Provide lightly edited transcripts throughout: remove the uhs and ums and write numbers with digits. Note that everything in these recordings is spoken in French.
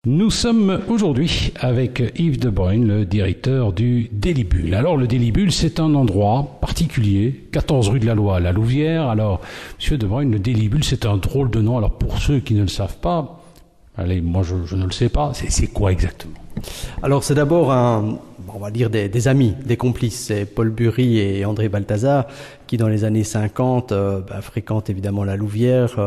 Nous sommes aujourd'hui avec Yves De Bruyn, le directeur du Délibule. Alors le Délibule, c'est un endroit particulier, 14 rue de la Loi à la Louvière. Alors, Monsieur De Bruyn, le Délibule, c'est un drôle de nom. Alors pour ceux qui ne le savent pas, allez, moi je ne le sais pas, c'est quoi exactement? Alors c'est d'abord on va dire des amis, des complices. C'est Paul Bury et André Balthazar qui dans les années 50 fréquentent évidemment la Louvière,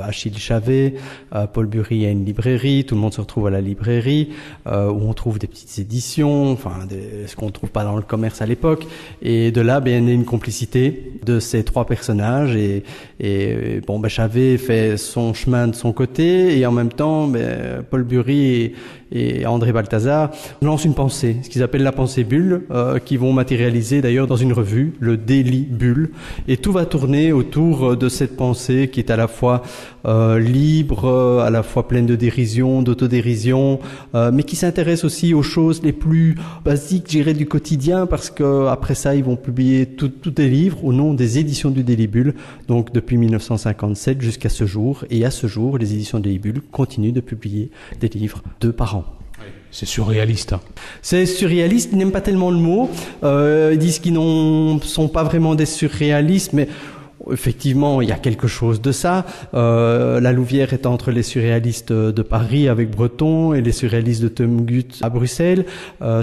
Achille Chavet, Paul Bury a une librairie, tout le monde se retrouve à la librairie où on trouve des petites éditions, ce qu'on ne trouve pas dans le commerce à l'époque, et de là il y a une complicité de ces trois personnages et Chavet fait son chemin de son côté et en même temps Paul Bury et André Balthazar lancent une pensée, ce qu'ils appellent la pensée bulle, qui vont matérialiser d'ailleurs dans une revue, le Délibule, et tout va tourner autour de cette pensée qui est à la fois libre, à la fois pleine de dérision, d'autodérision, mais qui s'intéresse aussi aux choses les plus basiques, je dirais, du quotidien, parce que après ça, ils vont publier tous des livres au nom des éditions du Délibule, donc depuis 1957 jusqu'à ce jour, et à ce jour, les éditions du Délibule continuent de publier des livres 2 par an. C'est surréaliste. C'est surréaliste, ils n'aiment pas tellement le mot. Ils disent qu'ils ne sont pas vraiment des surréalistes, mais effectivement, il y a quelque chose de ça. La Louvière est entre les surréalistes de Paris avec Breton et les surréalistes de Tom Gut à Bruxelles.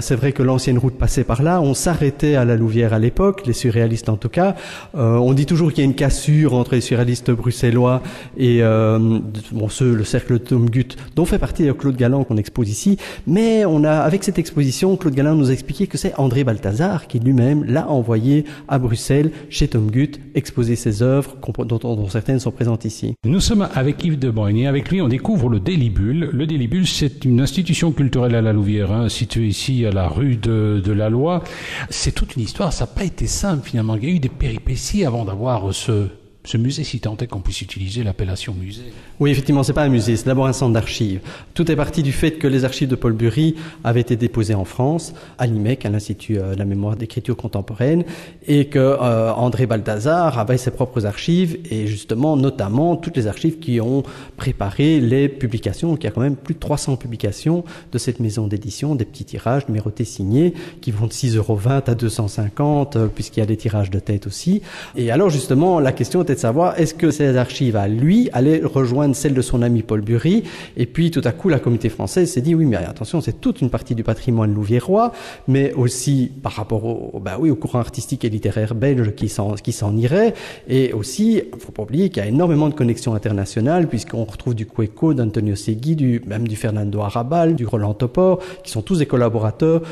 C'est vrai que l'ancienne route passait par là. On s'arrêtait à la Louvière à l'époque, les surréalistes en tout cas. On dit toujours qu'il y a une cassure entre les surréalistes bruxellois et le cercle de Tom Gut, dont fait partie Claude Galland qu'on expose ici. Mais avec cette exposition, Claude Galland nous a expliqué que c'est André Balthazar qui lui-même l'a envoyé à Bruxelles chez Tom Gut exposer ses œuvres dont certaines sont présentes ici. Nous sommes avec Yves De Bruyn et avec lui on découvre le Délibule. Le Délibule, c'est une institution culturelle à la Louvière, située ici à la rue de la Loi. C'est toute une histoire, ça n'a pas été simple finalement. Il y a eu des péripéties avant d'avoir ce musée, si tant est qu'on puisse utiliser l'appellation musée. Oui, effectivement, c'est pas un musée, c'est d'abord un centre d'archives. Tout est parti du fait que les archives de Paul Bury avaient été déposées en France, à l'IMEC, à l'Institut de la mémoire d'écriture contemporaine, et que André Balthazar avait ses propres archives, et justement, notamment, toutes les archives qui ont préparé les publications. Donc, il y a quand même plus de 300 publications de cette maison d'édition, des petits tirages numérotés signés, qui vont de 6,20 € à 250, puisqu'il y a des tirages de tête aussi. Et alors, justement, la question était de savoir est-ce que ces archives à lui allaient rejoindre celles de son ami Paul Bury, et puis tout à coup la communauté française s'est dit oui mais attention, c'est toute une partie du patrimoine louviérois, mais aussi par rapport au courant artistique et littéraire belge qui s'en irait, et aussi il ne faut pas oublier qu'il y a énormément de connexions internationales puisqu'on retrouve du Cueco, d'Antonio Segui, même du Fernando Arrabal, du Roland Topor, qui sont tous des collaborateurs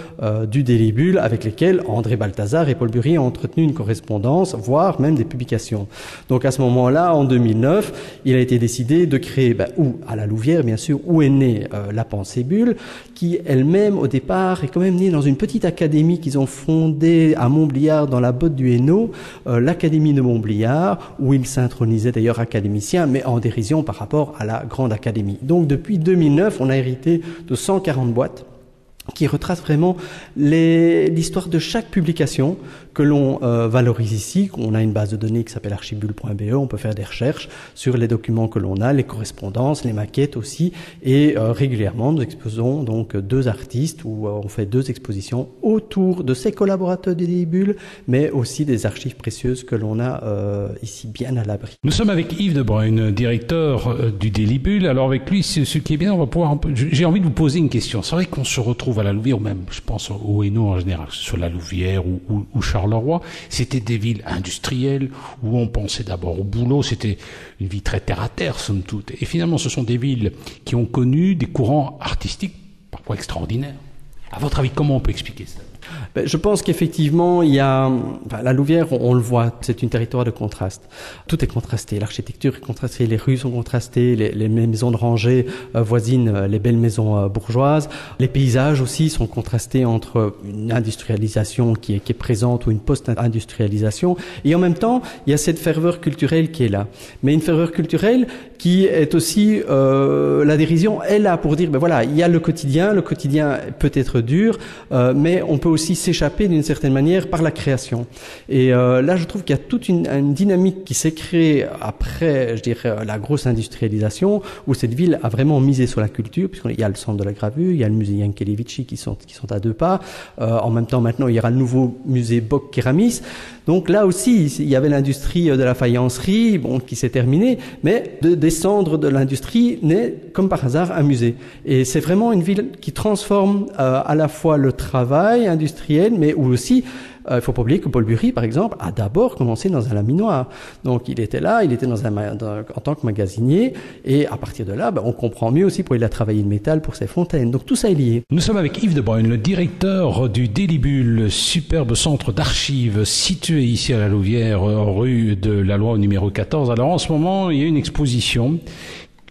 du Délibule avec lesquels André Balthazar et Paul Bury ont entretenu une correspondance, voire même des publications. Donc à ce moment-là, en 2009, il a été décidé de créer, à la Louvière bien sûr, où est née la pensée bulle, qui elle-même au départ est quand même née dans une petite académie qu'ils ont fondée à Montbliard dans la botte du Hainaut, l'académie de Montbliard, où il s'intronisait d'ailleurs académicien, mais en dérision par rapport à la grande académie. Donc depuis 2009, on a hérité de 140 boîtes qui retrace vraiment l'histoire de chaque publication que l'on valorise ici. On a une base de données qui s'appelle archibule.be, on peut faire des recherches sur les documents que l'on a, les correspondances, les maquettes aussi, et régulièrement nous exposons donc 2 artistes où on fait 2 expositions autour de ces collaborateurs du Délibule, mais aussi des archives précieuses que l'on a ici bien à l'abri. Nous sommes avec Yves De Bruyn, directeur du Délibule. Alors avec lui, ce qui est bien, on va pouvoir j'ai envie de vous poser une question. C'est vrai qu'on se retrouve à la Louvière, ou même, je pense, au Hainaut en général, sur la Louvière ou Charleroi, c'était des villes industrielles où on pensait d'abord au boulot, c'était une vie très terre-à-terre, somme toute. Et finalement, ce sont des villes qui ont connu des courants artistiques parfois extraordinaires. À votre avis, comment on peut expliquer ça ? Je pense qu'effectivement, il y a la Louvière, on le voit, c'est une territoire de contraste. Tout est contrasté, l'architecture est contrastée, les rues sont contrastées, les maisons de rangée voisinent les belles maisons bourgeoises. Les paysages aussi sont contrastés entre une industrialisation qui est présente ou une post-industrialisation. Et en même temps, il y a cette ferveur culturelle qui est là. Mais une ferveur culturelle qui est aussi la dérision est là pour dire il y a le quotidien peut être dur, mais on peut aussi s'échapper d'une certaine manière par la création. Et là, je trouve qu'il y a toute une dynamique qui s'est créée après, je dirais, la grosse industrialisation, où cette ville a vraiment misé sur la culture, puisqu'il y a le centre de la gravure, il y a le musée Jankélévitch qui sont à 2 pas. En même temps, maintenant, il y aura le nouveau musée Bock Kéramis. Donc là aussi, il y avait l'industrie de la faïencerie, bon, qui s'est terminée, mais de descendre de l'industrie naît, comme par hasard, un musée. Et c'est vraiment une ville qui transforme à la fois le travail industriel, mais aussi, il faut pas oublier que Paul Bury, par exemple, a d'abord commencé dans un laminoir. Donc il était là, il était en tant que magasinier, et à partir de là, on comprend mieux aussi pourquoi il a travaillé le métal pour ses fontaines. Donc tout ça est lié. Nous sommes avec Yves de Bruyne, le directeur du Délibule, superbe centre d'archives situé ici à la Louvière, rue de la Loi numéro 14. Alors en ce moment, il y a une exposition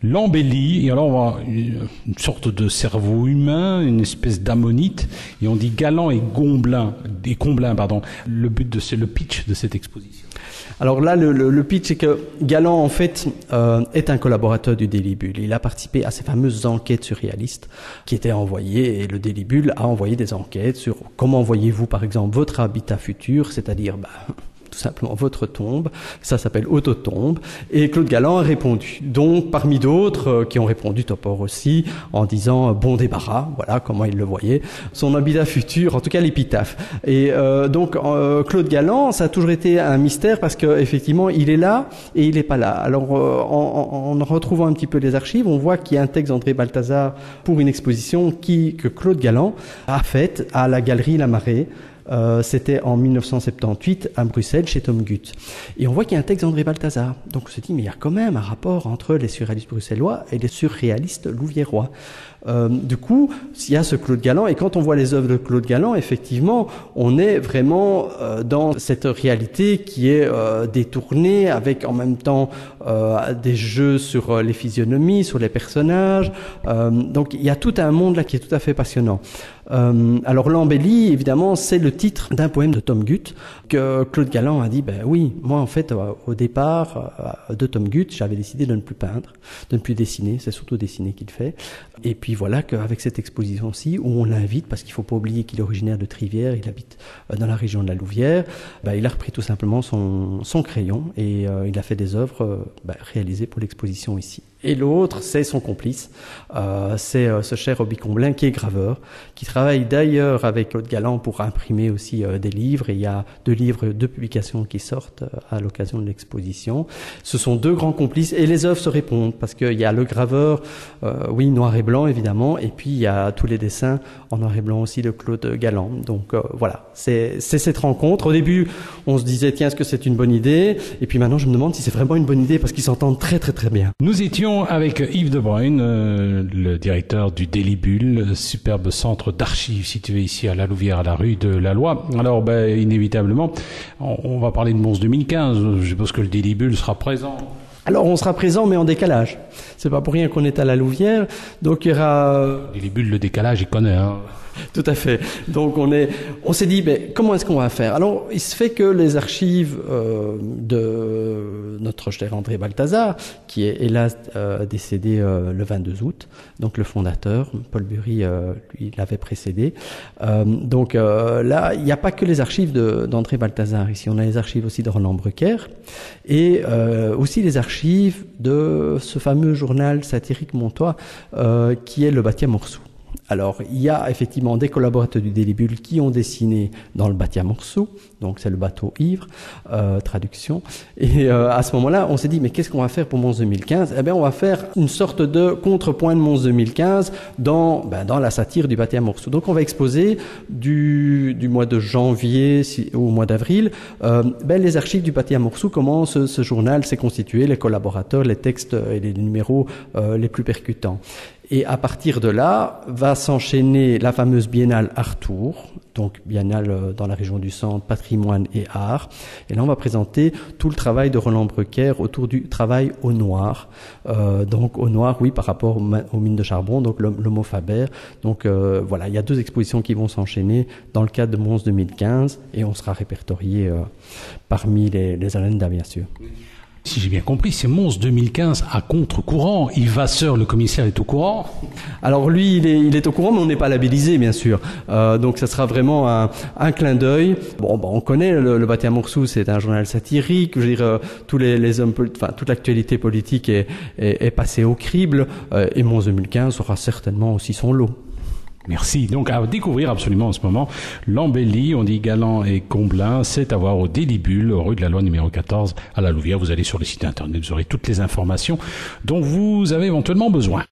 l'embellie, et alors on voit une sorte de cerveau humain, une espèce d'ammonite, et on dit Galland et Comblain, pardon. Le but c'est le pitch de cette exposition. Alors là, le pitch, c'est que Galland, en fait, est un collaborateur du Délibule. Il a participé à ces fameuses enquêtes surréalistes qui étaient envoyées, et le Délibule a envoyé des enquêtes sur comment voyez-vous, par exemple, votre habitat futur, c'est-à-dire, tout simplement votre tombe. Ça s'appelle Autotombe. Et Claude Galland a répondu. Donc, parmi d'autres qui ont répondu, Topor aussi, en disant bon débarras, voilà comment il le voyait, son habitat futur, en tout cas l'épitaphe. Et donc, Claude Galland, ça a toujours été un mystère parce que effectivement, il est là et il n'est pas là. Alors, en retrouvant un petit peu les archives, on voit qu'il y a un texte d'André Balthazar pour une exposition que Claude Galland a faite à la galerie La Marée. C'était en 1978 à Bruxelles chez Tom Guth. Et on voit qu'il y a un texte d'André Balthazar. Donc on se dit, mais il y a quand même un rapport entre les surréalistes bruxellois et les surréalistes louviérois. Du coup, il y a ce Claude Galland, et quand on voit les œuvres de Claude Galland, effectivement, on est vraiment dans cette réalité qui est détournée, avec en même temps des jeux sur les physionomies, sur les personnages. Donc il y a tout un monde là qui est tout à fait passionnant. Alors l'embellie, évidemment, c'est le titre d'un poème de Tom Guth que Claude Galland a dit, oui, moi en fait au départ de Tom Guth, j'avais décidé de ne plus peindre, de ne plus dessiner, c'est surtout dessiner qu'il fait. Et puis voilà qu'avec cette exposition-ci, où on l'invite, parce qu'il ne faut pas oublier qu'il est originaire de Trivière, il habite dans la région de la Louvière, il a repris tout simplement son crayon et il a fait des œuvres réalisées pour l'exposition ici. Et l'autre, c'est son complice, c'est ce cher Obi Comblain qui est graveur, qui travaille d'ailleurs avec Claude Galland pour imprimer aussi des livres, et il y a 2 livres, 2 publications qui sortent à l'occasion de l'exposition. Ce sont 2 grands complices, et les œuvres se répondent, parce qu'il y a le graveur, oui, noir et blanc évidemment, et puis il y a tous les dessins en noir et blanc aussi de Claude Galland. Donc voilà, c'est cette rencontre. Au début, on se disait, tiens, est-ce que c'est une bonne idée? Et puis maintenant, je me demande si c'est vraiment une bonne idée, parce qu'ils s'entendent très très très bien. Nous étions avec Yves de Bruyne, le directeur du Délibule, superbe centre d'archives situé ici à la Louvière, à la rue de la Loi. Alors, inévitablement, on va parler de Mons 2015. Je suppose que le Délibule sera présent. Alors, on sera présent, mais en décalage. C'est pas pour rien qu'on est à la Louvière. Donc, il y aura... Délibule, le décalage, il connaît, hein. Tout à fait. Donc on s'est dit, comment est-ce qu'on va faire? Alors il se fait que les archives de notre cher André Balthazar, qui est hélas décédé le 22 août, donc le fondateur, Paul Bury, lui l'avait précédé. Donc là, il n'y a pas que les archives d'André Balthazar. Ici, on a les archives aussi de Roland Brucker et aussi les archives de ce fameux journal satirique montois qui est le Batia Morsou. Alors, il y a effectivement des collaborateurs du Délibule qui ont dessiné dans le Batia Morsou, donc c'est le bateau ivre, traduction. Et à ce moment-là, on s'est dit, mais qu'est-ce qu'on va faire pour Mons 2015? Eh bien, on va faire une sorte de contrepoint de Mons 2015 dans la satire du Batia Morsou. Donc, on va exposer du mois de janvier au mois d'avril les archives du Batia Morsou, comment ce journal s'est constitué, les collaborateurs, les textes et les numéros les plus percutants. Et à partir de là, va s'enchaîner la fameuse biennale Artour, donc biennale dans la région du Centre, patrimoine et art. Et là, on va présenter tout le travail de Roland Brucker autour du travail au noir. Donc au noir, oui, par rapport aux mines de charbon, donc l'Homo Faber. Donc voilà, il y a 2 expositions qui vont s'enchaîner dans le cadre de Mons 2015, et on sera répertorié parmi les agendas, bien sûr. Si j'ai bien compris, c'est Mons 2015 à contre-courant. Yves Vasseur, le commissaire, est au courant? Alors lui, il est au courant, mais on n'est pas labellisé, bien sûr. Donc ça sera vraiment un clin d'œil. Bon, on connaît le Bâti à Morsou, c'est un journal satirique. Je veux dire, tous les hommes, enfin toute l'actualité politique est passée au crible. Et Mons 2015 aura certainement aussi son lot. Merci. Donc, à découvrir absolument en ce moment, l'embellie, on dit Galant et Comblain, c'est à voir au Délibule, rue de la Loi numéro 14 à la Louvière. Vous allez sur le site internet, vous aurez toutes les informations dont vous avez éventuellement besoin.